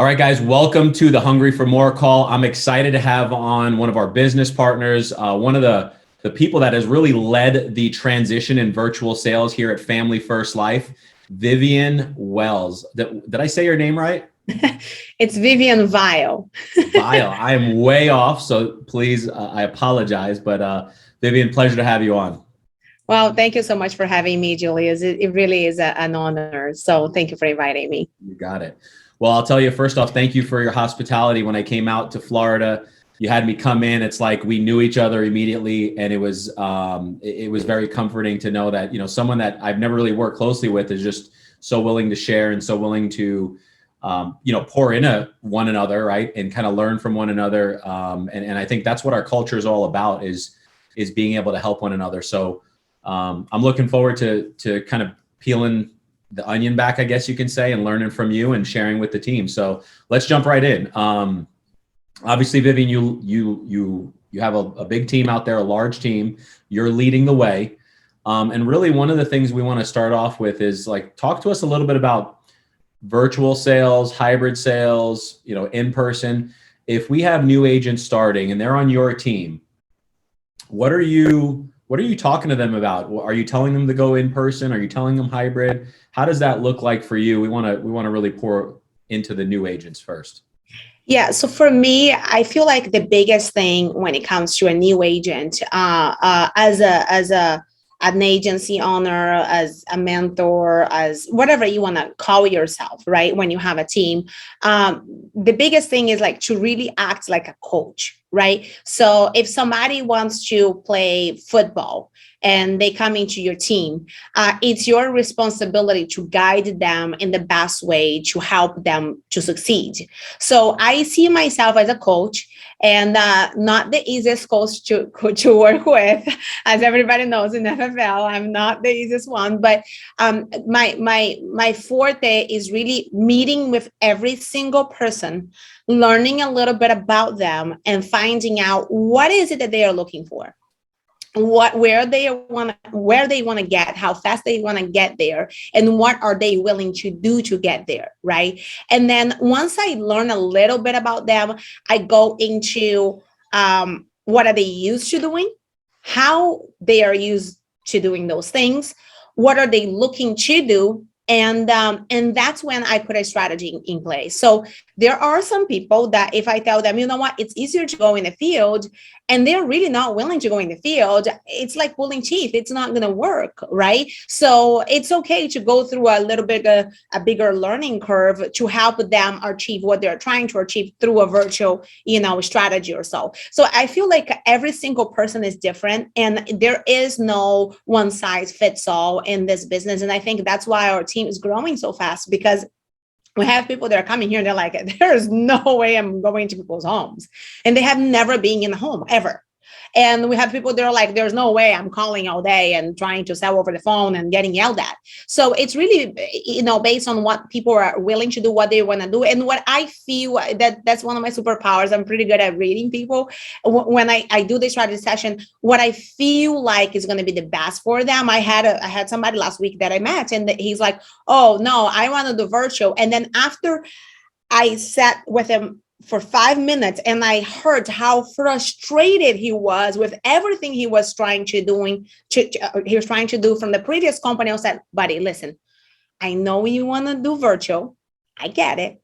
All right, guys, welcome to the Hungry for More call. I'm excited to have on one of our business partners, one of the people that has really led the transition in virtual sales here at Family First Life, Vivian Wells. Did I say your name right? It's Vivian Vile. Vile. I am way off, so please, I apologize. But Vivian, pleasure to have you on. Well, thank you so much for having me, Julius. It really is an honor. So thank you for inviting me. You got it. Well, I'll tell you first off, thank you for your hospitality. When I came out to Florida, you had me come in. It's like we knew each other immediately, and it was very comforting to know that someone that I've never really worked closely with is just so willing to share and so willing to pour into one another, right, and kind of learn from one another. And I think that's what our culture is all about is being able to help one another. So I'm looking forward to kind of peeling the onion back, I guess you can say, and learning from you and sharing with the team. So let's jump right in. Obviously, Vivian, you have a big team out there, a large team. You're leading the way. And really one of the things we want to start off with is talk to us a little bit about virtual sales, hybrid sales, in person. If we have new agents starting and they're on your team, what are you talking to them about? Are you telling them to go in person? Are you telling them hybrid? How does that look like for you? We want to really pour into the new agents first. Yeah. So for me, I feel like the biggest thing when it comes to a new agent, as an agency owner, as a mentor, as whatever you want to call yourself, right? When you have a team, the biggest thing is to really act like a coach, right? So if somebody wants to play football and they come into your team, it's your responsibility to guide them in the best way to help them to succeed. So I see myself as a coach, and not the easiest coach to work with, as everybody knows in FFL. I'm not the easiest one, but my forte is really meeting with every single person, learning a little bit about them, and finding out what is it that they are looking for, where they want to get, how fast they want to get there, and what are they willing to do to get there, right? And then once I learn a little bit about them, I go into what are they used to doing, how they are used to doing those things, what are they looking to do, and that's when I put a strategy in place. So there are some people that if I tell them, you know what, it's easier to go in the field, and they're really not willing to go in the field, it's like pulling teeth. It's not going to work, right? So it's okay to go through a little bit a bigger learning curve to help them achieve what they're trying to achieve through a virtual, strategy or so. So I feel like every single person is different, and there is no one size fits all in this business. And I think that's why our team is growing so fast, because we have people that are coming here and they're like, there's no way I'm going to people's homes. And they have never been in a home ever. And we have people that are like, there's no way I'm calling all day and trying to sell over the phone and getting yelled at. So it's really, based on what people are willing to do, what they want to do. And what I feel that's one of my superpowers. I'm pretty good at reading people. When I do this strategy session, what I feel like is going to be the best for them. I had somebody last week that I met, and he's like, oh no, I want to do virtual. And then after I sat with him for 5 minutes, and I heard how frustrated he was with everything he was trying to do from the previous company. I said, buddy, listen, I know you want to do virtual. I get it,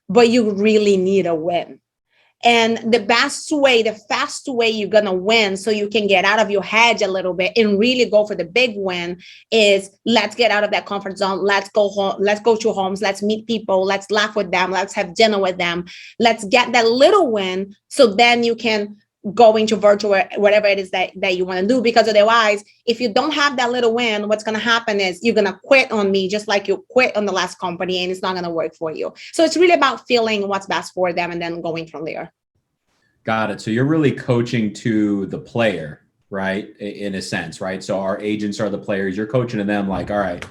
but you really need a win. And the fast way you're going to win, so you can get out of your head a little bit and really go for the big win, is let's get out of that comfort zone. Let's go home. Let's go to homes. Let's meet people. Let's laugh with them. Let's have dinner with them. Let's get that little win, so then you can go into virtual, whatever it is that you want to do. Because otherwise, if you don't have that little win, what's going to happen is you're going to quit on me, just like you quit on the last company, and it's not going to work for you. So it's really about feeling what's best for them and then going from there. Got it. So you're really coaching to the player, right? In a sense, right? So our agents are the players. You're coaching to them like, all right,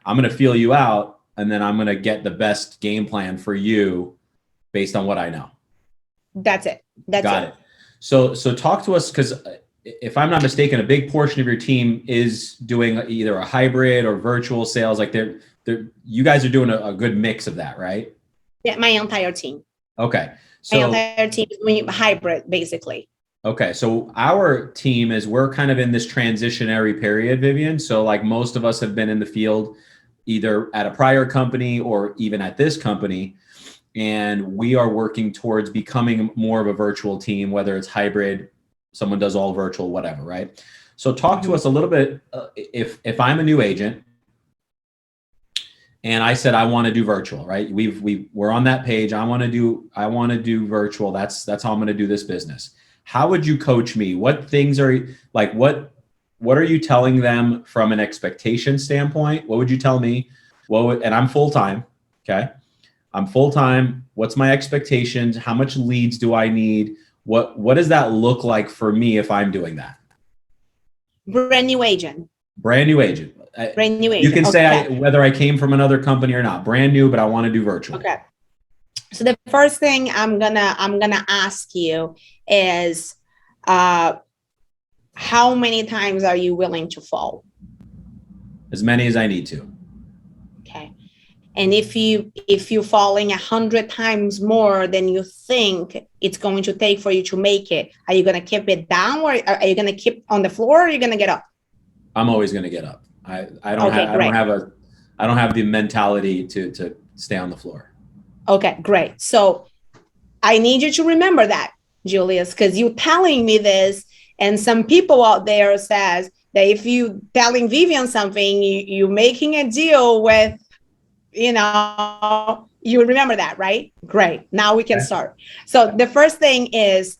I'm going to feel you out, and then I'm going to get the best game plan for you based on what I know. That's it. Got it. So talk to us, because if I'm not mistaken, a big portion of your team is doing either a hybrid or virtual sales. You guys are doing a good mix of that, right? Yeah, my entire team. Okay. My So, entire team is doing hybrid, basically. okay. So our team we're kind of in this transitionary period, Vivian. So like most of us have been in the field either at a prior company or even at this company. And we are working towards becoming more of a virtual team, whether it's hybrid, someone does all virtual, whatever, right? So talk to us a little bit. If I'm a new agent and I said I want to do virtual, right? We're on that page. I want to do virtual. That's how I'm going to do this business. How would you coach me? What things are like? What are you telling them from an expectation standpoint? What would you tell me? And I'm full time. Okay. I'm full time. What's my expectations? How much leads do I need? What does that look like for me if I'm doing that? Brand new agent. Brand new agent. Brand new agent. You can say whether I came from another company or not. Brand new, but I want to do virtual. Okay. So the first thing I'm gonna ask you is, how many times are you willing to fall? As many as I need to. Okay. And if you're falling 100 times more than you think it's going to take for you to make it, are you going to keep it down, or are you going to keep on the floor, or are you going to get up? I'm always going to get up. I don't have the mentality to stay on the floor. Okay, great. So I need you to remember that, Julius, because you're telling me this, and some people out there says that if you telling Vivian something, you're making a deal with, you remember that, right? Great. Now we can start. So the first thing is,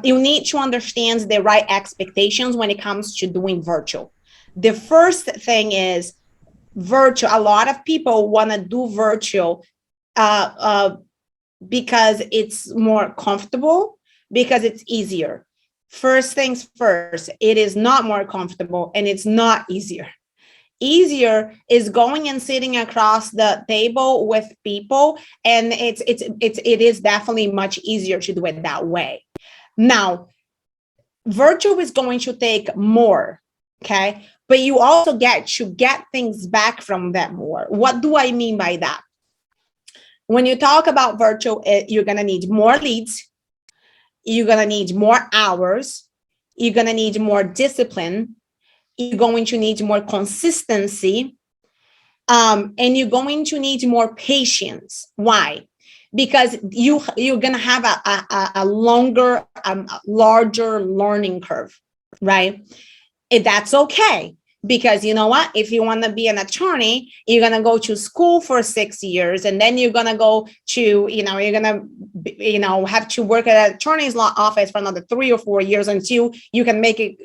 you need to understand the right expectations when it comes to doing virtual. The first thing is virtual. A lot of people want to do virtual because it's more comfortable, because it's easier. First things first, it is not more comfortable and it's not easier. Easier is going and sitting across the table with people, and it is definitely much easier to do it that way. Now, virtual is going to take more, okay? But you also get to get things back from them more. What do I mean by that? When you talk about virtual, you're going to need more leads. You're going to need more hours. You're going to need more discipline. You're going to need more consistency. And you're going to need more patience. Why? Because you're going to have a longer, larger learning curve, right? And that's okay. Because you know what? If you want to be an attorney, you're going to go to school for 6 years, and then you're going to go to, you're going to, have to work at an attorney's law office for another 3 or 4 years until you can make it,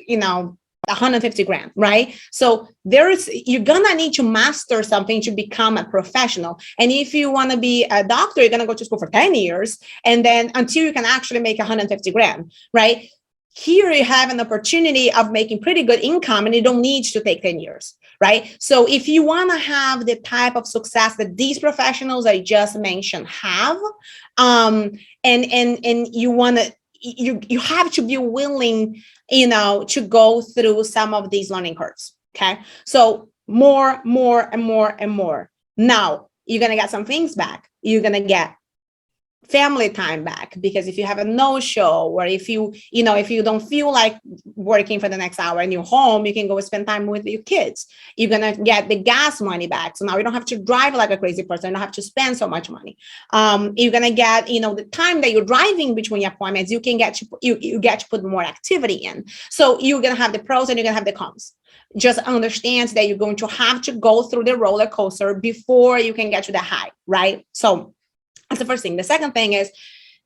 150 grand, right? So you're gonna need to master something to become a professional. And if you want to be a doctor, you're gonna go to school for 10 years, and then until you can actually make 150 grand, right? Here you have an opportunity of making pretty good income, and you don't need to take 10 years, right? So if you want to have the type of success that these professionals I just mentioned have, and you want to, you have to be willing, to go through some of these learning curves. Okay. So more and more and more. Now you're going to get some things back. You're going to get family time back, because if you have a no-show, or if you don't feel like working for the next hour and you're home, you can go spend time with your kids. You're going to get the gas money back. So now you don't have to drive like a crazy person. You don't have to spend so much money. You're going to get, the time that you're driving between appointments, you can get to, you get to put more activity in. So you're going to have the pros and you're going to have the cons. Just understand that you're going to have to go through the roller coaster before you can get to the high, right? So that's the first thing. The second thing is,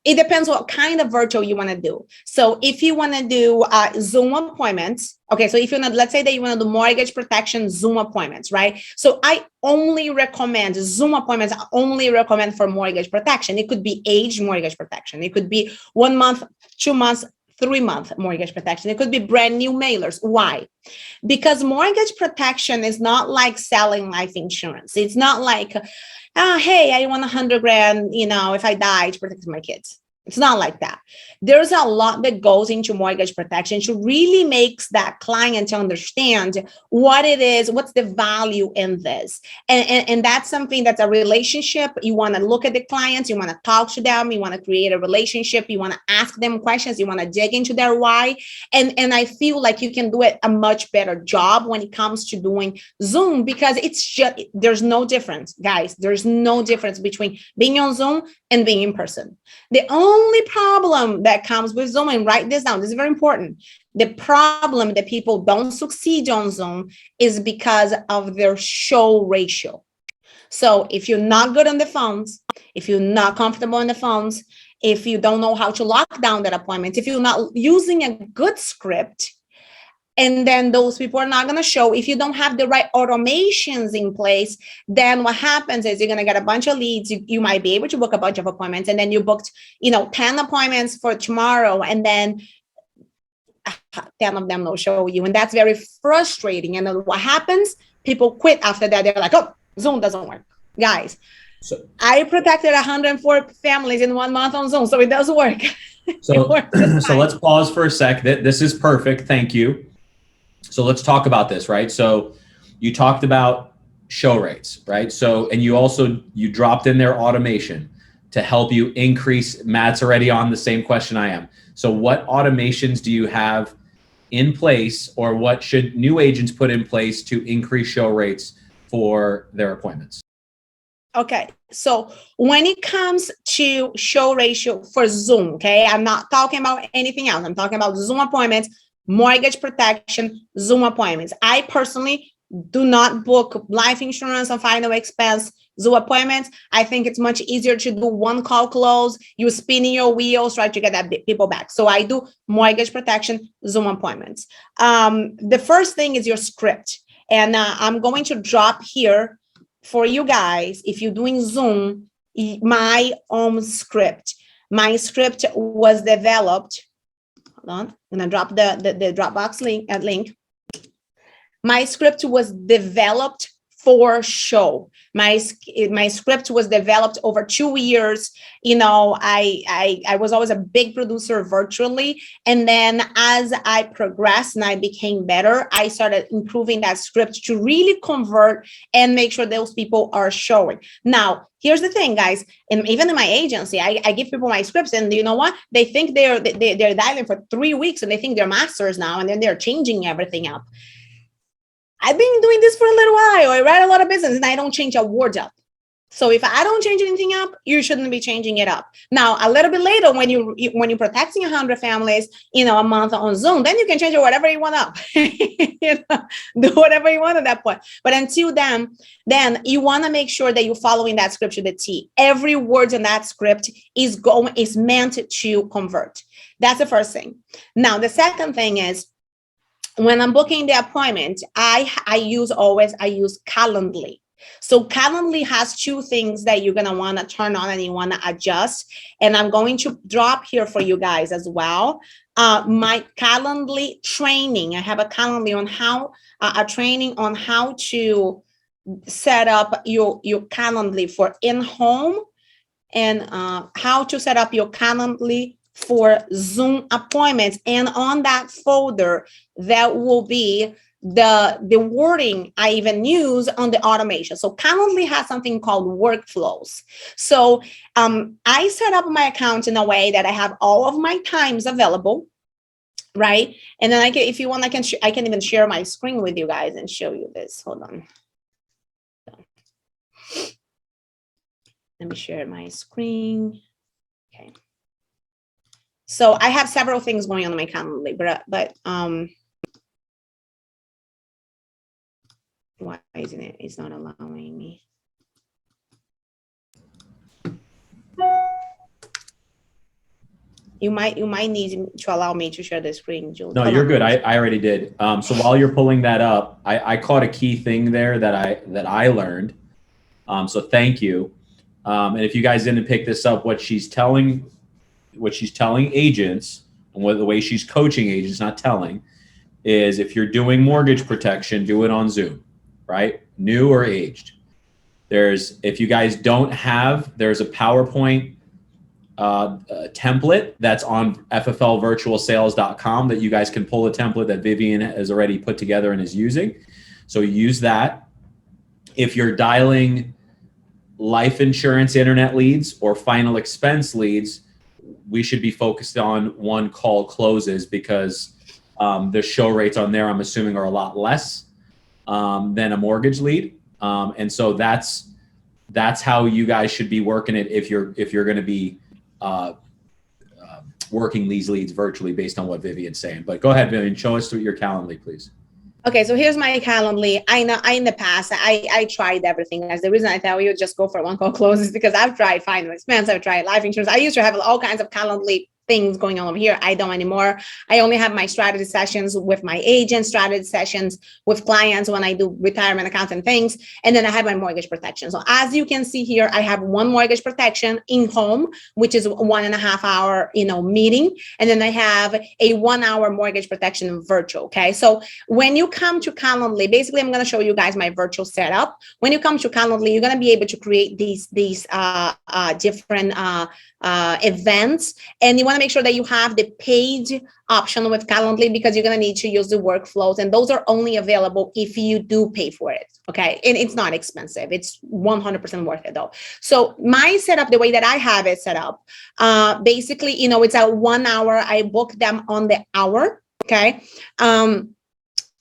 it depends what kind of virtual you want to do. So if you want to do Zoom appointments, okay, so if you want to, let's say that you want to do mortgage protection Zoom appointments, right? So I only recommend Zoom appointments, I only recommend for mortgage protection. It could be age mortgage protection. It could be 1 month, 2 months, 3-month mortgage protection. It could be brand new mailers. Why? Because mortgage protection is not like selling life insurance. It's not like, hey, I want 100 grand, if I die, to protect my kids. It's not like that. There's a lot that goes into mortgage protection to really makes that client to understand what it is, what's the value in this. And that's something that's a relationship. You want to look at the clients, you want to talk to them, you want to create a relationship, you want to ask them questions, you want to dig into their why. And I feel like you can do it a much better job when it comes to doing Zoom, because it's just, there's no difference, guys. There's no difference between being on Zoom and being in person. The only problem that comes with Zoom, and write this down, this is very important. The problem that people don't succeed on Zoom is because of their show ratio. So if you're not good on the phones, if you're not comfortable on the phones, if you don't know how to lock down that appointment, if you're not using a good script, and then those people are not going to show. If you don't have the right automations in place, then what happens is you're going to get a bunch of leads. You might be able to book a bunch of appointments, and then you booked, 10 appointments for tomorrow, and then 10 of them will show you. And that's very frustrating. And then what happens? People quit after that. They're like, oh, Zoom doesn't work. Guys, so I protected 104 families in 1 month on Zoom. So it does work. So let's pause for a sec. This is perfect. Thank you. So let's talk about this, right? So you talked about show rates, right? So, and you dropped in there automation to help you increase. Matt's already on the same question I am. So what automations do you have in place, or what should new agents put in place to increase show rates for their appointments? Okay, so when it comes to show ratio for Zoom, okay, I'm not talking about anything else. I'm talking about Zoom appointments, mortgage protection, Zoom appointments. I personally do not book life insurance and final expense Zoom appointments. I think it's much easier to do one call close. You spinning your wheels, try to get that people back. So I do mortgage protection, Zoom appointments. The first thing is your script. And I'm going to drop here for you guys, if you're doing Zoom, my own script. My script was developed. Hold on, I'm gonna drop the Dropbox link. My script was developed for show. My script was developed over 2 years. I was always a big producer virtually. And then as I progressed and I became better, I started improving that script to really convert and make sure those people are showing. Now, here's the thing, guys, and even in my agency, I give people my scripts, and you know what? They think they're dialing for 3 weeks, and they think they're masters now, and then they're changing everything up. I've been doing this for a little while. I write a lot of business, and I don't change a word up. So if I don't change anything up, you shouldn't be changing it up. Now, a little bit later, when you're protecting 100 families, a month on Zoom, then you can change it whatever you want up. Do whatever you want at that point. But until then you want to make sure that you're following that script to the T. Every word in that script is meant to convert. That's the first thing. Now, the second thing is, when I'm booking the appointment, I use Calendly. So Calendly has 2 things that you're going to want to turn on and you want to adjust. And I'm going to drop here for you guys as well. My Calendly training. I have a Calendly on a training on how to set up your Calendly for in-home, and how to set up your Calendly for Zoom appointments. And on that folder, that will be the wording I even use on the automation. So Calendly has something called workflows. So I set up my account in a way that I have all of my times available, right? And then if you want, I can even share my screen with you guys and show you this. Hold on. Let me share my screen. Okay. So I have several things going on in my Calendly, but why isn't it? It's not allowing me. You might need to allow me to share the screen, Jules. No, you're good. I already did. So while you're pulling that up, I caught a key thing there that I learned. So thank you. And if you guys didn't pick this up, what she's telling agents, and the way she's coaching agents, not telling, is if you're doing mortgage protection, do it on Zoom, right? New or aged. If you guys don't have, there's a PowerPoint template that's on fflvirtualsales.com that you guys can pull the template that Vivian has already put together and is using. So use that. If you're dialing life insurance internet leads or final expense leads, we should be focused on one call closes, because the show rates on there, I'm assuming, are a lot less than a mortgage lead. And so that's how you guys should be working it if you're going to be working these leads virtually based on what Vivian's saying. But go ahead, Vivian, show us your Calendly, please. Okay, so here's my Calendly. I know in the past, I tried everything. As the reason I tell you just go for one call close is because I've tried final expense, I've tried life insurance. I used to have all kinds of Calendly things going on over here. I don't anymore. I only have my strategy sessions with my agent, strategy sessions with clients when I do retirement accounts and things. And then I have my mortgage protection. So as you can see here, I have one mortgage protection in home, which is 1.5 hour, meeting. And then I have a 1 hour mortgage protection virtual. Okay. So when you come to Calendly, basically, I'm going to show you guys my virtual setup. When you come to Calendly, you're going to be able to create these different events, and you want to make sure that you have the paid option with Calendly, because you're going to need to use the workflows, and those are only available if you do pay for it. Okay, and it's not expensive. It's 100% worth it though. So my setup, the way that I have it set up, basically, it's a 1 hour. I book them on the hour. Okay.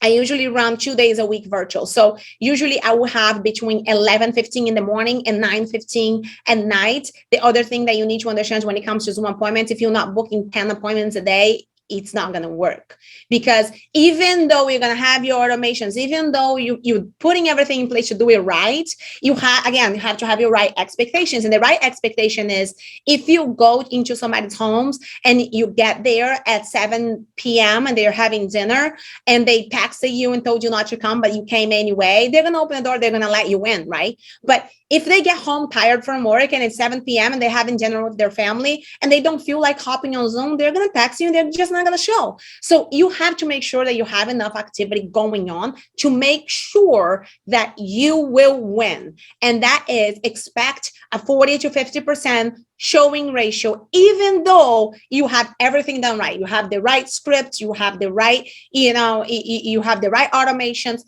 I usually run 2 days a week virtual. So usually I will have between 11:15 in the morning and 9:15 at night. The other thing that you need to understand when it comes to Zoom appointments, if you're not booking 10 appointments a day, it's not going to work, because even though you're going to have your automations, even though you're putting everything in place to do it right, you have to have your right expectations. And the right expectation is, if you go into somebody's homes and you get there at 7 p.m. and they're having dinner and they texted you and told you not to come, but you came anyway, they're going to open the door, they're going to let you in, right? But if they get home tired from work and it's 7 p.m. and they're having dinner with their family and they don't feel like hopping on Zoom, they're going to text you and they're just not going to show. So you have to make sure that you have enough activity going on to make sure that you will win. And that is, expect a 40 to 50% showing ratio, even though you have everything done right. You have the right scripts, you have the right, you have the right automations.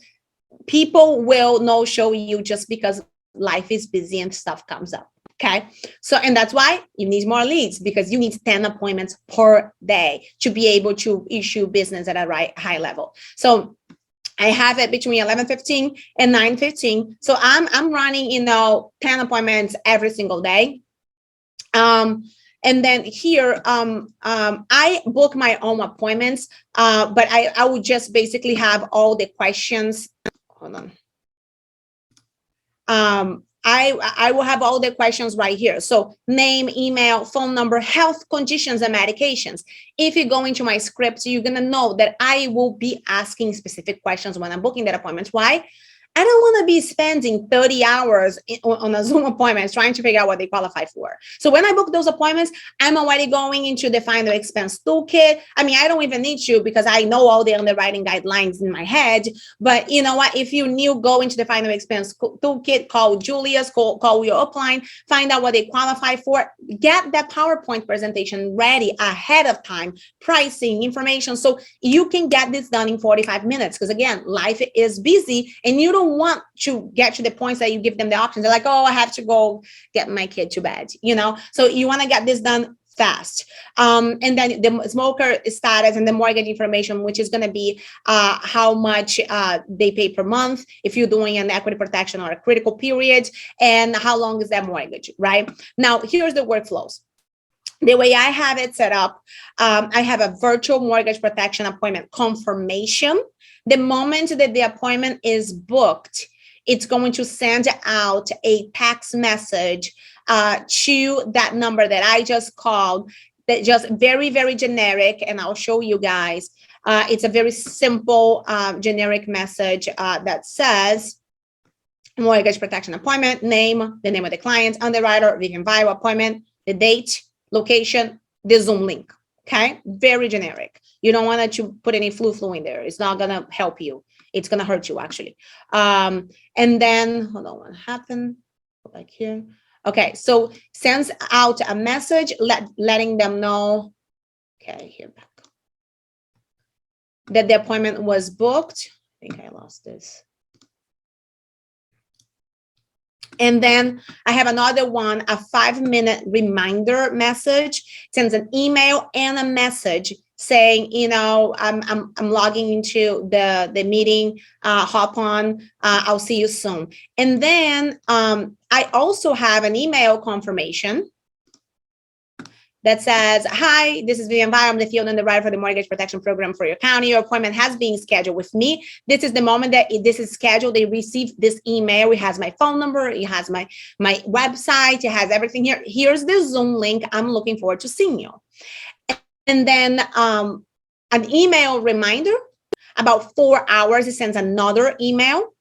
People will no show you just because life is busy and stuff comes up. Okay. So, and that's why you need more leads, because you need 10 appointments per day to be able to issue business at a high level. So I have it between 11:15 and 9:15. So I'm running, 10 appointments every single day. And then here, I book my own appointments, but I would just basically have all the questions. Hold on. I will have all the questions right here. So name, email, phone number, health conditions, and medications. If you go into my script, you're going to know that I will be asking specific questions when I'm booking that appointment. Why? I don't want to be spending 30 hours on a Zoom appointment trying to figure out what they qualify for. So when I book those appointments, I'm already going into the final expense toolkit. I mean, I don't even need to, because I know all the underwriting guidelines in my head. But you know what? If you new, go into the final expense toolkit, call Julia's, call your upline, find out what they qualify for, get that PowerPoint presentation ready ahead of time, pricing, information, so you can get this done in 45 minutes. Because again, life is busy and you don't want to get to the points that you give them the options. They're like, oh, I have to go get my kid to bed, so you want to get this done fast. And then the smoker status and the mortgage information, which is going to be how much they pay per month, if you're doing an equity protection or a critical period, and how long is that mortgage, right? Now, here's the workflows. The way I have it set up, I have a virtual mortgage protection appointment confirmation. The moment that the appointment is booked, it's going to send out a text message to that number that I just called, that just very, very generic. And I'll show you guys. It's a very simple generic message that says, mortgage protection appointment, name, the name of the client, underwriter, Vivian Bio appointment, the date, location, the Zoom link. Okay, very generic. You don't want to put any flu in there. It's not gonna help you. It's gonna hurt you actually. And then hold on, what happened? Go back here. Okay, so sends out a message letting them know, okay, here back, that the appointment was booked. I think I lost this. And then I have another one, a 5-minute reminder message, sends an email and a message saying, you know, I'm logging into the meeting, hop on, I'll see you soon. And then I also have an email confirmation that says, hi, this is Vivian D'Andrea. I'm the field underwriter for the mortgage protection program for your county. Your appointment has been scheduled with me. This is the moment that this is scheduled. They receive this email. It has my phone number. It has my website. It has everything here. Here's the Zoom link. I'm looking forward to seeing you. And then an email reminder. About 4 hours, it sends another email.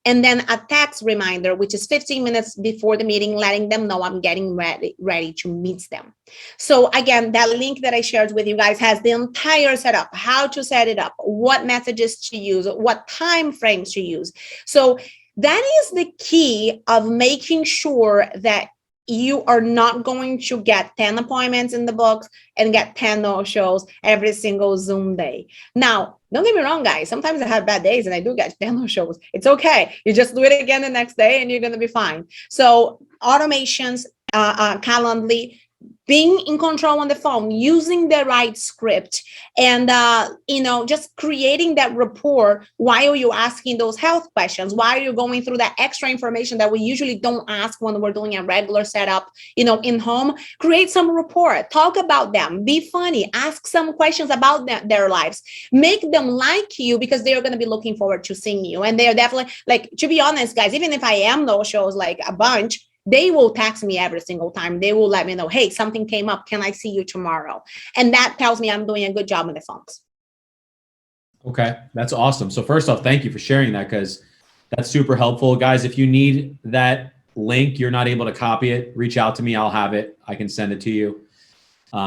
And then a text reminder, which is 15 minutes before the meeting, letting them know I'm getting ready to meet them. So again, that link that I shared with you guys has the entire setup, how to set it up, what messages to use, what time frames to use. So that is the key of making sure that you are not going to get 10 appointments in the books and get 10 no-shows every single Zoom day. Now, don't get me wrong, guys. Sometimes I have bad days and I do get 10 no-shows. It's okay. You just do it again the next day and you're going to be fine. So automations, Calendly, being in control on the phone, using the right script, and just creating that rapport while you're asking those health questions, while you're going through that extra information that we usually don't ask when we're doing a regular setup, in home. Create some rapport, talk about them, be funny, ask some questions about their lives, make them like you, because they're going to be looking forward to seeing you. And they're definitely, like, to be honest, guys, even if I am no shows like a bunch, they will text me every single time. They will let me know, hey, something came up. Can I see you tomorrow? And that tells me I'm doing a good job on the phones. Okay, that's awesome. So first off, thank you for sharing that, because that's super helpful. Guys, if you need that link, you're not able to copy it, reach out to me. I'll have it. I can send it to you.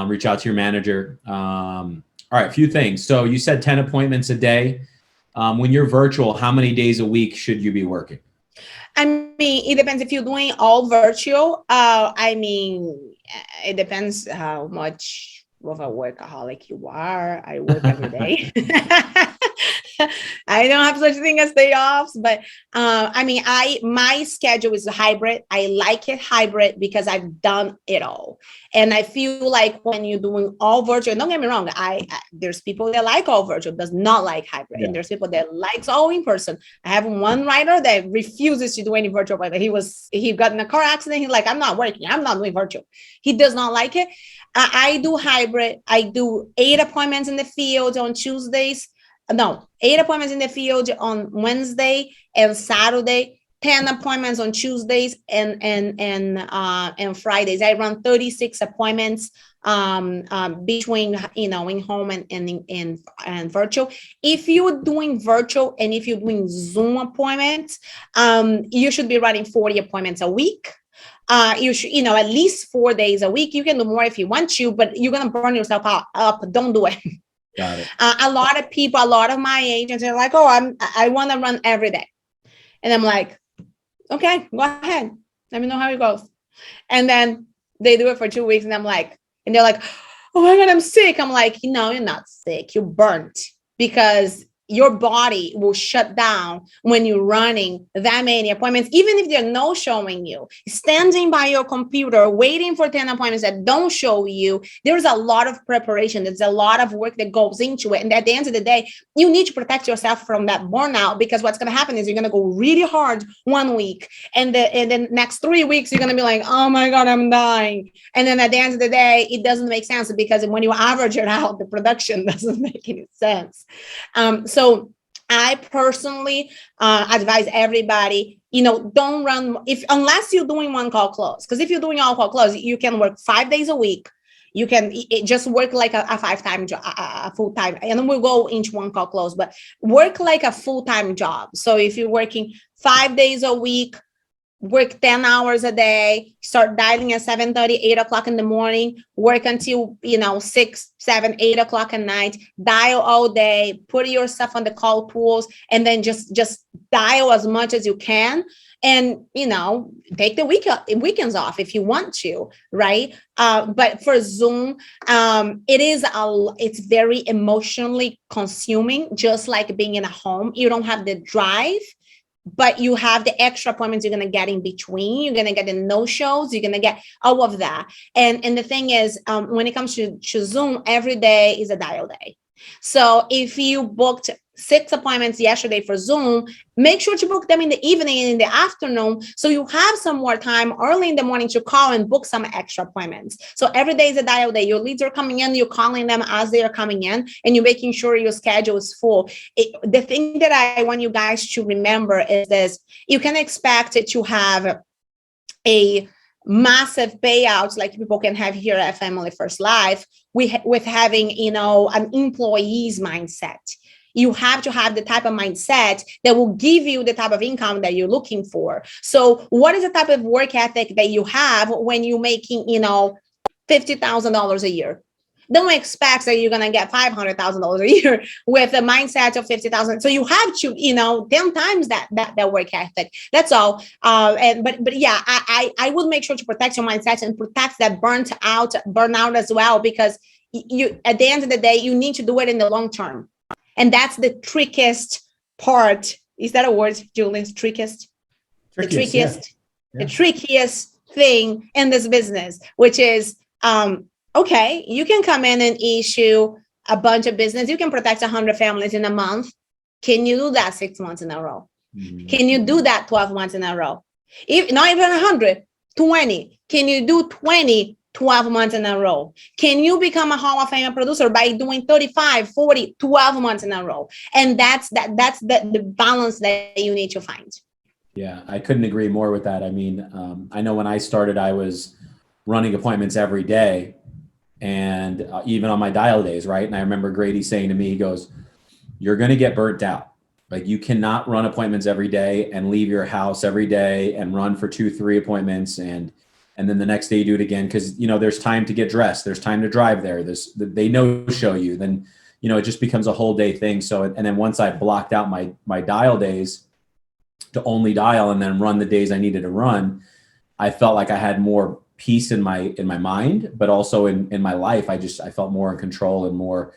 Reach out to your manager. All right, a few things. So you said 10 appointments a day. When you're virtual, how many days a week should you be working? I mean, it depends if you're doing all virtual. It depends how much of a workaholic you are. I work every day. I don't have such thing as day offs, but my schedule is a hybrid. I like it hybrid because I've done it all. And I feel like when you're doing all virtual, don't get me wrong, there's people that like all virtual, does not like hybrid. Yeah. And there's people that likes all in person. I have one writer that refuses to do any virtual, but he got in a car accident. He's like, I'm not working. I'm not doing virtual. He does not like it. I do hybrid. I do 8 appointments in the field on Tuesdays. No, 8 appointments in the field on Wednesday and Saturday, 10 appointments on Tuesdays and Fridays. I run 36 appointments between in home and virtual. If you're doing virtual and if you're doing Zoom appointments, you should be running 40 appointments a week. You should, at least 4 days a week. You can do more if you want to, but you're gonna burn yourself up. Don't do it. Got it. A lot of my agents are like, oh, I want to run every day. And I'm like, okay, go ahead. Let me know how it goes. And then they do it for 2 weeks. And I'm like, and they're like, oh my God, I'm sick. I'm like, no, you're not sick. You're burnt, because your body will shut down when you're running that many appointments, even if they're no showing you. Standing by your computer, waiting for 10 appointments that don't show you, there's a lot of preparation. There's a lot of work that goes into it. And at the end of the day, you need to protect yourself from that burnout, because what's going to happen is you're going to go really hard 1 week. And then next 3 weeks, you're going to be like, oh my God, I'm dying. And then at the end of the day, it doesn't make sense, because when you average it out, the production doesn't make any sense. So I personally advise everybody, don't run unless you're doing one call close. Because if you're doing all call close, you can work 5 days a week. You can just work like a 5-time job, a full-time, and then we'll go into one call close, but work like a full-time job. So if you're working 5 days a week, work 10 hours a day, start dialing at 7:30, 8 o'clock in the morning, work until, 6, 7, 8 o'clock at night, dial all day, put your stuff on the call tools, and then just dial as much as you can. And, take the weekends off if you want to, right? But for Zoom, it's very emotionally consuming, just like being in a home. You don't have the drive, but you have the extra appointments you're going to get in between. You're going to get the no-shows. You're going to get all of that. And the thing is, when it comes to Zoom, every day is a dial day. So if you booked 6 appointments yesterday for Zoom, make sure to book them in the evening and in the afternoon, so you have some more time early in the morning to call and book some extra appointments. So every day is a dial day. Your leads are coming in, you're calling them as they are coming in, and you're making sure your schedule is full. The thing that I want you guys to remember is this: you can expect to have a massive payouts like people can have here at Family First Life with having, an employee's mindset. You have to have the type of mindset that will give you the type of income that you're looking for. So what is the type of work ethic that you have when you're making, $50,000 a year? Don't expect that you're going to get $500,000 a year with a mindset of 50,000. So you have to, 10 times that work ethic. That's all. But yeah, I would make sure to protect your mindset and protect that burnout as well, because you, at the end of the day, you need to do it in the long term. And that's the trickiest part. Is that a word, Julian? Trickiest? The trickiest thing in this business, which is, okay, you can come in and issue a bunch of business. You can protect 100 families in a month. Can you do that 6 months in a row? Mm-hmm. Can you do that 12 months in a row? If not even 100, 20. Can you do 20, 12 months in a row? Can you become a Hall of Fame producer by doing 35, 40, 12 months in a row? And that's the balance that you need to find. Yeah, I couldn't agree more with that. I mean, I know when I started, I was running appointments every day, and even on my dial days, right? And I remember Grady saying to me, he goes, "You're going to get burnt out. Like, you cannot run appointments every day and leave your house every day and run for 2, 3 appointments and then the next day you do it again, because there's time to get dressed, there's time to drive there, they no-show you, then it just becomes a whole day thing." So, and then once I blocked out my dial days to only dial and then run the days I needed to run, I felt like I had more peace in my mind, but also in my life. I felt more in control and more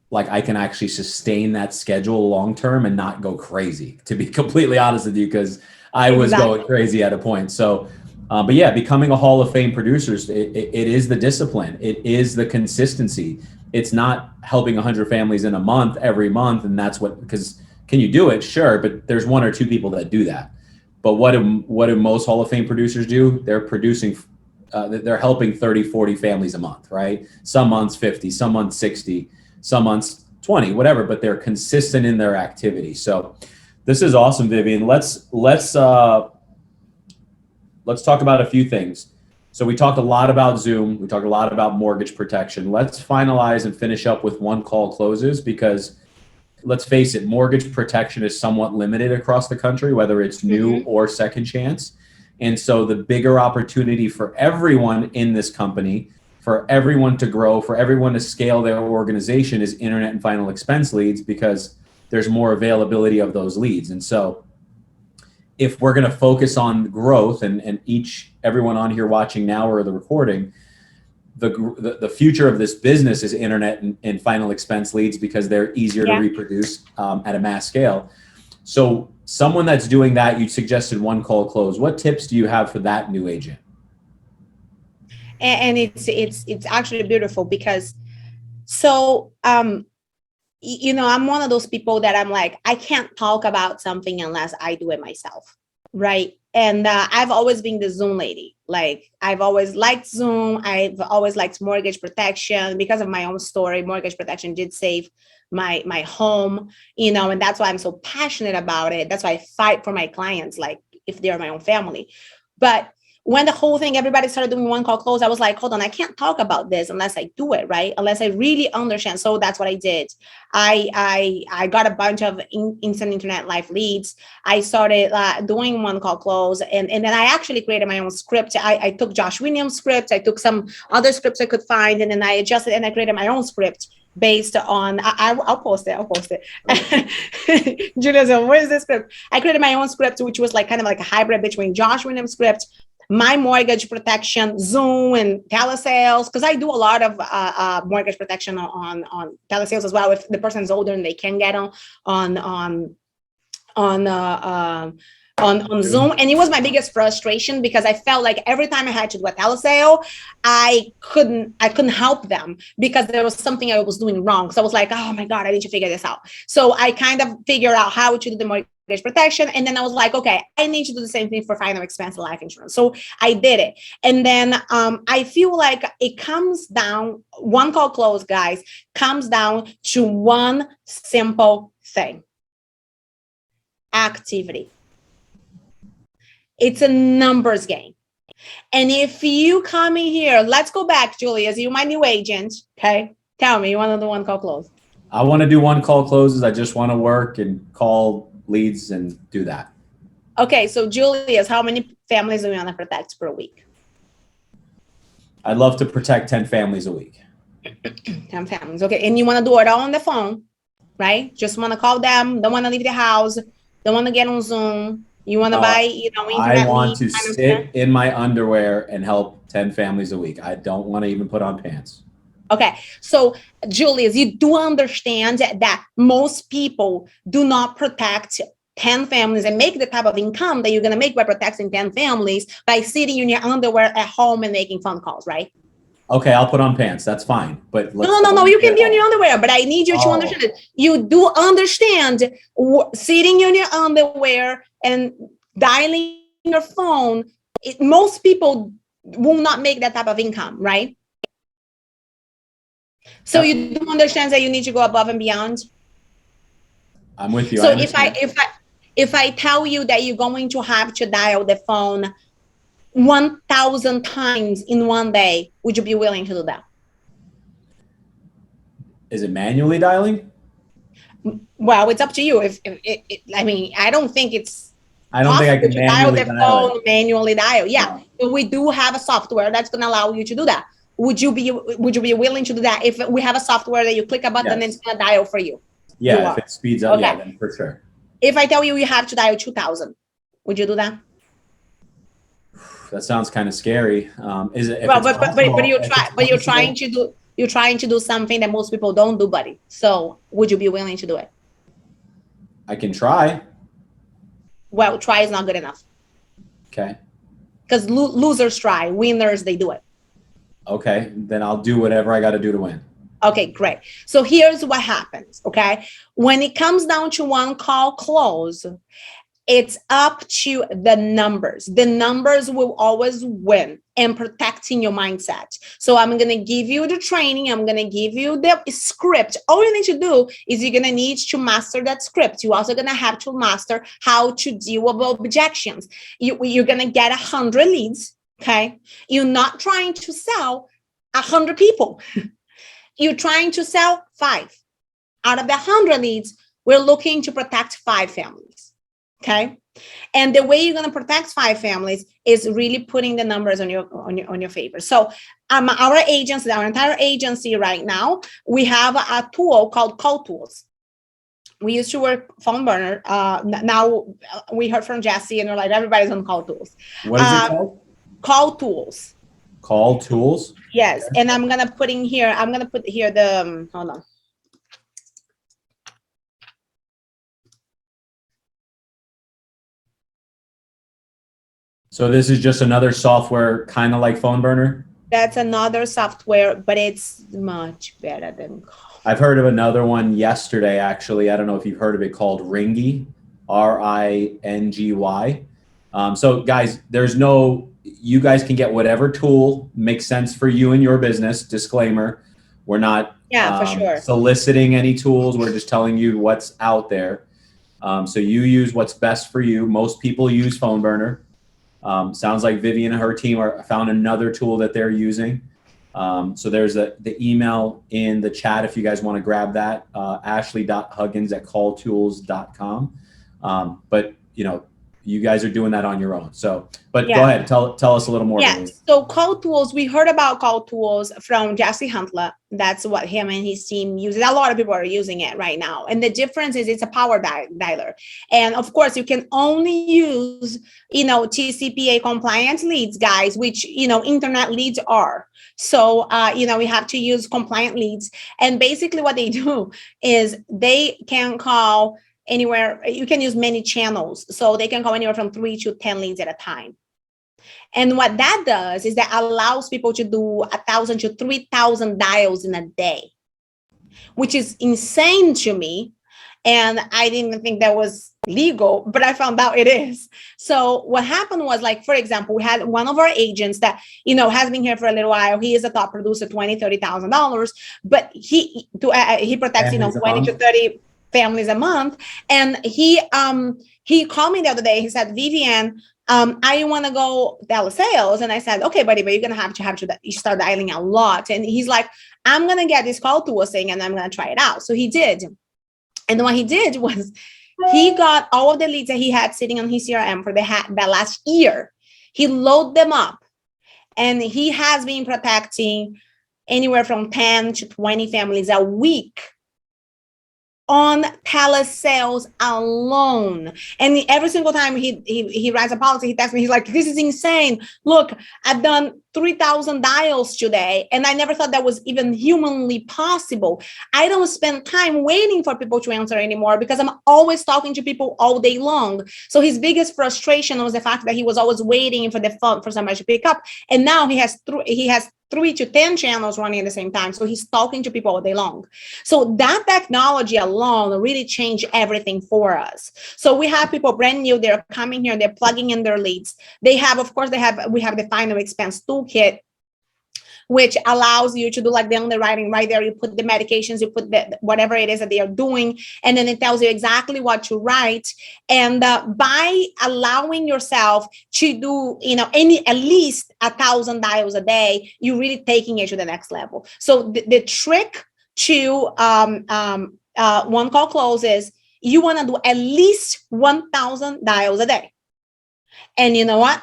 like I can actually sustain that schedule long term and not go crazy, to be completely honest with you, because I was going crazy at a point. So, but yeah, becoming a Hall of Fame producer, it is the discipline. It is the consistency. It's not helping 100 families in a month, every month. And that's because can you do it? Sure. But there's 1 or 2 people that do that. But what do most Hall of Fame producers do? They're producing, they're helping 30, 40 families a month, right? Some months 50, some months 60, some months 20, whatever, but they're consistent in their activity. So this is awesome, Vivian. Let's talk about a few things. So we talked a lot about Zoom. We talked a lot about mortgage protection. Let's finalize and finish up with one call closes, because let's face it, mortgage protection is somewhat limited across the country, whether it's new or second chance. And so the bigger opportunity for everyone in this company, for everyone to grow, for everyone to scale their organization, is internet and final expense leads, because there's more availability of those leads. And so if we're going to focus on growth, and everyone on here watching now or the recording, the future of this business is internet and final expense leads, because they're easier to reproduce at a mass scale. So someone that's doing that, you suggested one call close. What tips do you have for that new agent? And it's actually beautiful, because I'm one of those people that I'm like, I can't talk about something unless I do it myself, right? And I've always been the Zoom lady. Like, I've always liked Zoom. I've always liked mortgage protection. Because of my own story, mortgage protection did save my home, and that's why I'm so passionate about it. That's why I fight for my clients, like if they're my own family. But when the whole thing, everybody started doing one call close, I was like, hold on, I can't talk about this unless I do it, right? Unless I really understand. So that's what I did. I got a bunch of instant internet live leads. I started doing one call close, and then I actually created my own script. I took Josh Williams' script, I took some other scripts I could find, and then I adjusted and I created my own script based on, I'll post it. Julia said, where's this script? I created my own script, which was like kind of like a hybrid between Josh Williams' script, my mortgage protection, Zoom, and telesales, because I do a lot of mortgage protection on telesales as well. If the person's older and they can get on Zoom. And it was my biggest frustration because I felt like every time I had to do a telesale, I couldn't help them because there was something I was doing wrong. So I was like, oh my God, I need to figure this out. So I kind of figured out how to do the mortgage protection. And then I was like, okay, I need to do the same thing for final expense life insurance. So I did it. And then I feel like it comes down, one call close, guys, comes down to one simple thing: activity. It's a numbers game. And if you come in here, let's go back, Julius, you're my new agent. Okay. Tell me, you want to do one call close? I want to do one call closes. I just want to work and call leads and do that. Okay. So Julius, how many families do you want to protect per week? I'd love to protect 10 families a week. 10 families. Okay. And you want to do it all on the phone, right? Just want to call them. Don't want to leave the house. Don't want to get on Zoom. You want to buy, I want to sit in my underwear and help 10 families a week. I don't want to even put on pants. Okay. So Julius, you do understand that most people do not protect 10 families and make the type of income that you're going to make by protecting 10 families by sitting in your underwear at home and making phone calls, right? Okay, I'll put on pants. That's fine. But no, you can be on your underwear, but I need you to understand it. You do understand sitting in your underwear and dialing your phone. Most people will not make that type of income, right? So you do understand that you need to go above and beyond. I'm with you. So if I tell you that you're going to have to dial the phone 1,000 times in one day, would you be willing to do that? Is it manually dialing? Well, it's up to you. I don't think it's. I don't think I can manually dial manually dial. Yeah, but we do have a software that's going to allow you to do that. Would you be willing to do that if we have a software that you click a button and it's going to dial for you? Yeah, if it speeds up, yeah, then for sure. If I tell you you have to dial 2,000, would you do that? That sounds kind of scary. Is it? Well, but you're trying to do something that most people don't do, buddy. So would you be willing to do it? I can try. Well, try is not good enough. Okay. Because losers try, winners, they do it. Okay, then I'll do whatever I got to do to win. Okay, great. So here's what happens, okay? When it comes down to one call close, it's up to the numbers. The numbers will always win in protecting your mindset. So I'm going to give you the training. I'm going to give you the script. All you need to do is you're going to need to master that script. You're also going to have to master how to deal with objections. You're going to get 100 leads, okay? You're not trying to sell 100 people. You're trying to sell 5. Out of the 100 leads, we're looking to protect 5 families. Okay. And the way you're going to protect 5 families is really putting the numbers on your favor. So our agency, our entire agency right now, we have a tool called Call Tools. We used to work phone burner. Now we heard from Jesse and they're like, everybody's on Call Tools. What is it called? Call Tools. Call Tools? Yes. And I'm going to put here the, hold on. So this is just another software, kind of like Phone Burner? That's another software, but it's much better than. I've heard of another one yesterday, actually. I don't know if you've heard of it, called Ringy, Ringy. So guys, you guys can get whatever tool makes sense for you and your business. Disclaimer, we're not for sure soliciting any tools. We're just telling you what's out there. So you use what's best for you. Most people use Phone Burner. Sounds like Vivian and her team found another tool that they're using. So there's the email in the chat if you guys want to grab that, ashley.huggins@calltools.com. But you guys are doing that on your own. So, but go ahead, tell us a little more. Yeah. So Call Tools, we heard about Call Tools from Jesse Huntler. That's what him and his team uses. A lot of people are using it right now. And the difference is it's a power dialer. And of course, you can only use, TCPA compliant leads, guys, which, internet leads are. So, we have to use compliant leads. And basically what they do is they can call anywhere. You can use many channels. So they can call anywhere from 3 to 10 leads at a time. And what that does is that allows people to do 1,000 to 3,000 dials in a day, which is insane to me. And I didn't even think that was legal, but I found out it is. So what happened was, like, for example, we had one of our agents that, has been here for a little while. He is a top producer, $20,000, $30,000, but he protects, 20 to 30 families a month. And he called me the other day. He said, Vivian, I want to go telesales. And I said, okay, buddy, but you're going to have to start dialing a lot. And he's like, I'm going to get this Call Tool thing and I'm going to try it out. So he did. And what he did was he got all of the leads that he had sitting on his CRM for that last year. He loaded them up, and he has been protecting anywhere from 10 to 20 families a week on telesales alone. And every single time he writes a policy, he texts me, he's like, this is insane. Look, I've done 3,000 dials today, and I never thought that was even humanly possible. I don't spend time waiting for people to answer anymore because I'm always talking to people all day long. So his biggest frustration was the fact that he was always waiting for the phone for somebody to pick up. And now he has 3 to 10 channels running at the same time. So he's talking to people all day long. So that technology alone really changed everything for us. So we have people brand new, they're coming here, they're plugging in their leads. We have the final expense toolkit, which allows you to do like the underwriting right there. You put the medications, you put whatever it is that they are doing, and then it tells you exactly what to write. And by allowing yourself to do, at least 1,000 dials a day, you're really taking it to the next level. So the trick to one call closes, you want to do at least 1,000 dials a day. And you know what?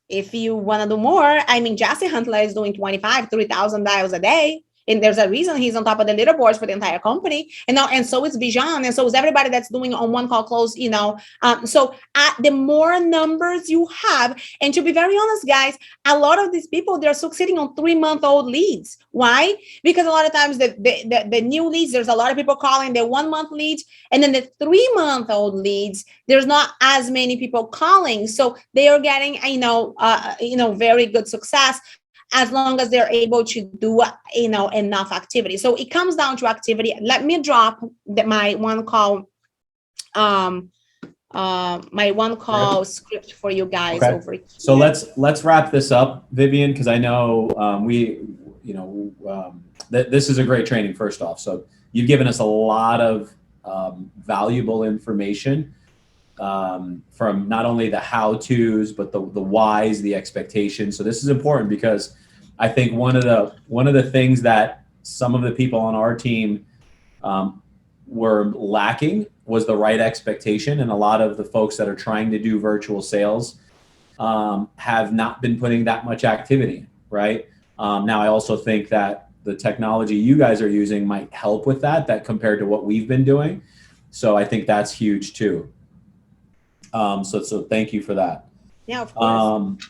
If you want to do more, Jesse Huntler is doing 3,000 dials a day. And there's a reason he's on top of the leaderboards for the entire company. And so is Bijan, and so is everybody that's doing on one call close, So the more numbers you have, and to be very honest, guys, a lot of these people, they're succeeding on 3-month-old leads. Why? Because a lot of times the new leads, there's a lot of people calling the 1-month leads, and then the 3-month-old leads, there's not as many people calling. So they are getting, very good success, as long as they're able to do, enough activity. So it comes down to activity. Let me drop my one call script for you guys over here. So let's wrap this up, Vivian, because I know this is a great training, first off. So you've given us a lot of valuable information from not only the how-tos, but the whys, the expectations. So this is important because I think one of the things that some of the people on our team were lacking was the right expectation. And a lot of the folks that are trying to do virtual sales have not been putting that much activity, right? Now, I also think that the technology you guys are using might help with that compared to what we've been doing. So I think that's huge too. So thank you for that. Yeah, of course.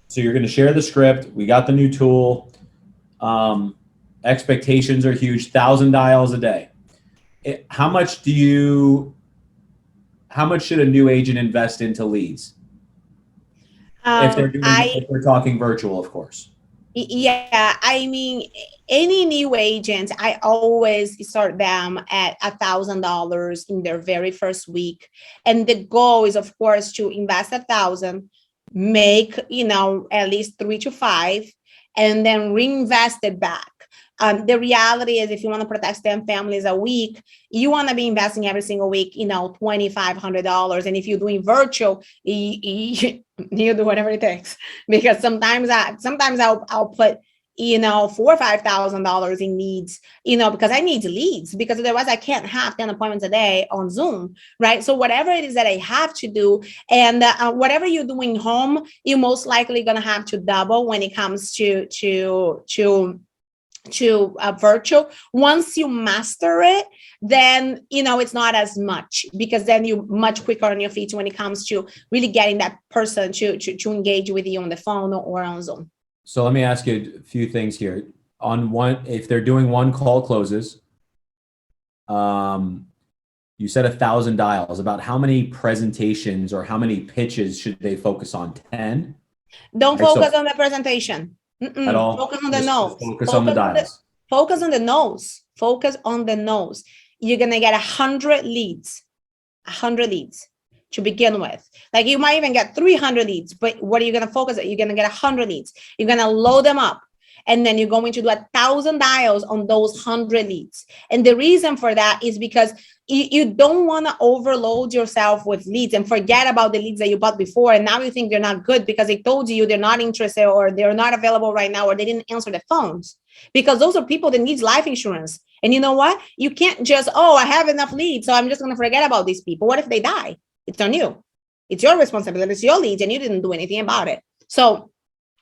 So you're going to share the script. We got the new tool. Expectations are huge. 1,000 dials a day. How much should a new agent invest into leads? If they're talking virtual, of course. Yeah, any new agent, I always start them at $1,000 in their very first week. And the goal is, of course, to invest 1,000, make, at least 3 to 5, and then reinvest it back. The reality is, if you want to protect 10 families a week, you want to be investing every single week, $2,500. And if you're doing virtual, you do whatever it takes, because sometimes I'll put $4,000 or $5,000 in leads, because I need leads, because otherwise I can't have 10 appointments a day on Zoom, right? So whatever it is that I have to do, and whatever you're doing home, you're most likely going to have to double when it comes to virtual. Once you master it, then it's not as much, because then you're much quicker on your feet when it comes to really getting that person to engage with you on the phone or on Zoom. So let me ask you a few things here. If they're doing one call closes, you said 1,000 dials. About how many presentations or how many pitches should they focus on? 10? Don't focus on the presentation. At all. Focus on the nose. Focus on the dials. Focus on the nose. Focus on the nose. You're going to get 100 leads. 100 leads to begin with. Like, you might even get 300 leads, but what are you going to focus on? You're going to get 100 leads. You're going to load them up. And then you're going to do 1,000 dials on those 100 leads. And the reason for that is because you don't want to overload yourself with leads and forget about the leads that you bought before. And now you think they're not good because they told you they're not interested, or they're not available right now, or they didn't answer the phones, because those are people that need life insurance. And you know what? You can't just, I have enough leads, so I'm just going to forget about these people. What if they die? It's on you. It's your responsibility. It's your leads, and you didn't do anything about it. So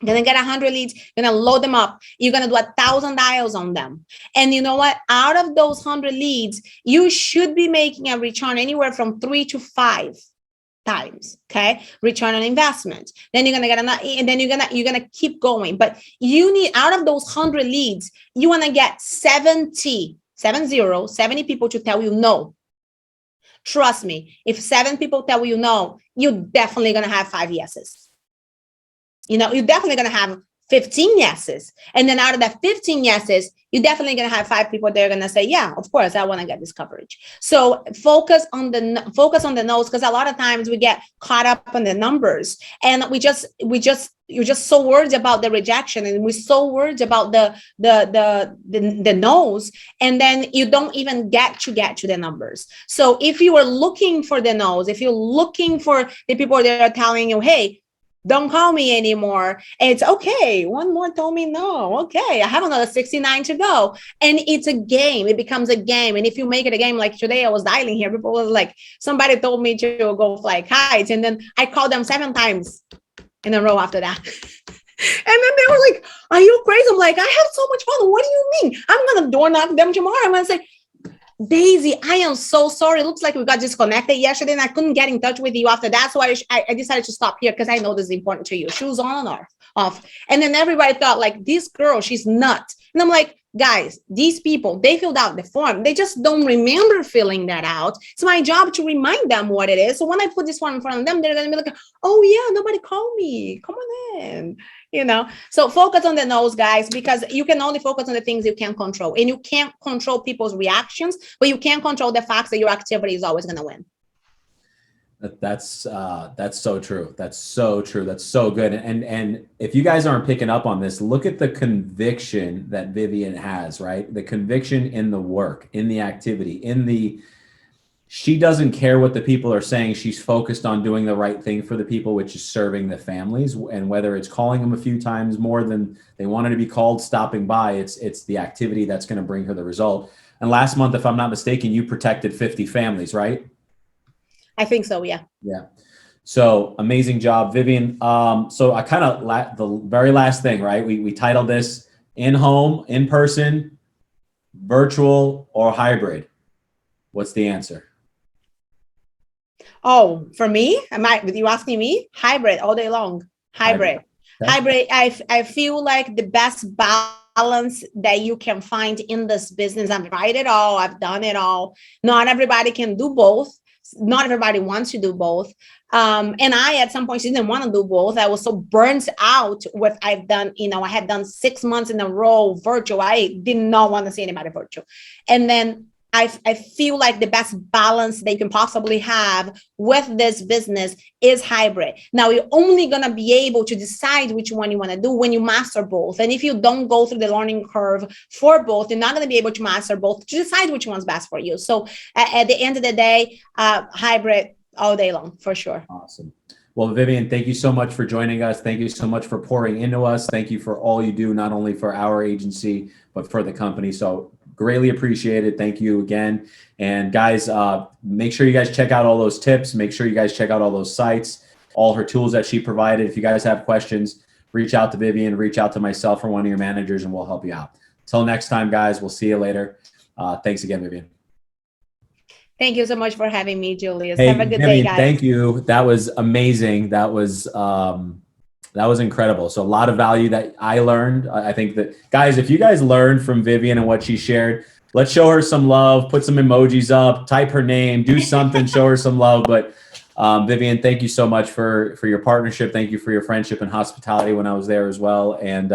you're going to get 100 leads. You're going to load them up. You're going to do 1,000 dials on them. And you know what? Out of those 100 leads, you should be making a return anywhere from 3 to 5 times. Okay. Return on investment. Then you're going to get another, and then you're going to keep going. But you need, out of those 100 leads, you want to get 70 people to tell you no. Trust me. If 7 people tell you no, you're definitely going to have 5 yeses. You're definitely going to have 15 yeses. And then out of that 15 yeses, you're definitely going to have 5 people that are going to say, yeah, of course, I want to get this coverage. So focus on the no's, because a lot of times we get caught up on the numbers, and you're just so worried about the rejection, and we're so worried about the no's, and then you don't even get to the numbers. So if you are looking for the no's, if you're looking for the people that are telling you, hey, don't call me anymore, it's okay, one more told me no, okay, I have another 69 to go. And it's a game. It becomes a game. And if you make it a game, like today I was dialing here, people was like, somebody told me to go fly kites, and then I called them 7 times in a row after that. And then they were like, are you crazy? I'm like, I have so much fun. What do you mean? I'm gonna door knock them tomorrow. I'm gonna say, Daisy, I am so sorry. It looks like we got disconnected yesterday, and I couldn't get in touch with you after that. So I decided to stop here, because I know this is important to you. Shoes on or off. And then everybody thought, like, this girl, she's nuts. And I'm like, guys, these people, they filled out the form. They just don't remember filling that out. It's my job to remind them what it is. So when I put this one in front of them, they're going to be like, oh yeah, nobody called me. Come on in. So focus on the no's, guys, because you can only focus on the things you can control, and you can't control people's reactions, but you can control the facts that your activity is always going to win. That's so true. That's so true. That's so good. And if you guys aren't picking up on this, look at the conviction that Vivian has, right? The conviction in the work, in the activity, she doesn't care what the people are saying. She's focused on doing the right thing for the people, which is serving the families. And whether it's calling them a few times more than they wanted to be called, stopping by, it's the activity that's going to bring her the result. And last month, if I'm not mistaken, you protected 50 families, right? I think so. Yeah. Yeah. So amazing job, Vivian. So I kind of, the very last thing, right? We titled this in home, in person, virtual, or hybrid. What's the answer? Oh, for me, you asking me? Hybrid all day long. Hybrid. Okay. Hybrid. I feel like the best balance that you can find in this business. I've tried it all. I've done it all. Not everybody can do both. Not everybody wants to do both. And I, at some point, didn't want to do both. I was so burnt out with I've done, I had done 6 months in a row virtual. I did not want to see anybody virtual. And then I feel like the best balance they can possibly have with this business is hybrid. Now, you're only going to be able to decide which one you want to do when you master both. And if you don't go through the learning curve for both, you're not going to be able to master both to decide which one's best for you. So at the end of the day, hybrid all day long, for sure. Awesome. Well, Vivian, thank you so much for joining us. Thank you so much for pouring into us. Thank you for all you do, not only for our agency, but for the company. So greatly appreciated. Thank you again. And guys, make sure you guys check out all those tips. Make sure you guys check out all those sites, all her tools that she provided. If you guys have questions, reach out to Vivian, reach out to myself or one of your managers, and we'll help you out. Till next time, guys, we'll see you later. Thanks again, Vivian. Thank you so much for having me, Julius. Hey, Have a good Vivian, day, guys. thank you. That was amazing. That was incredible. So a lot of value that I learned. I think that, guys, if you guys learned from Vivian and what she shared, let's show her some love, put some emojis up, type her name, do something, show her some love. But Vivian, thank you so much for your partnership. Thank you for your friendship and hospitality when I was there as well. And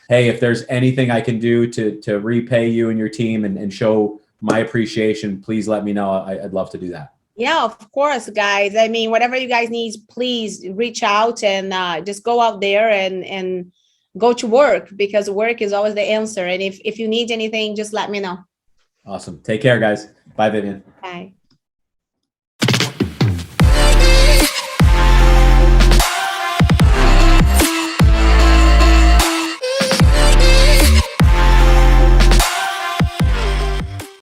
hey, if there's anything I can do to repay you and your team and show my appreciation, please let me know. I'd love to do that. Yeah, of course, guys. I mean, whatever you guys need, please reach out and just go out there and go to work, because work is always the answer. And if you need anything, just let me know. Awesome. Take care, guys. Bye, Vivian. Bye.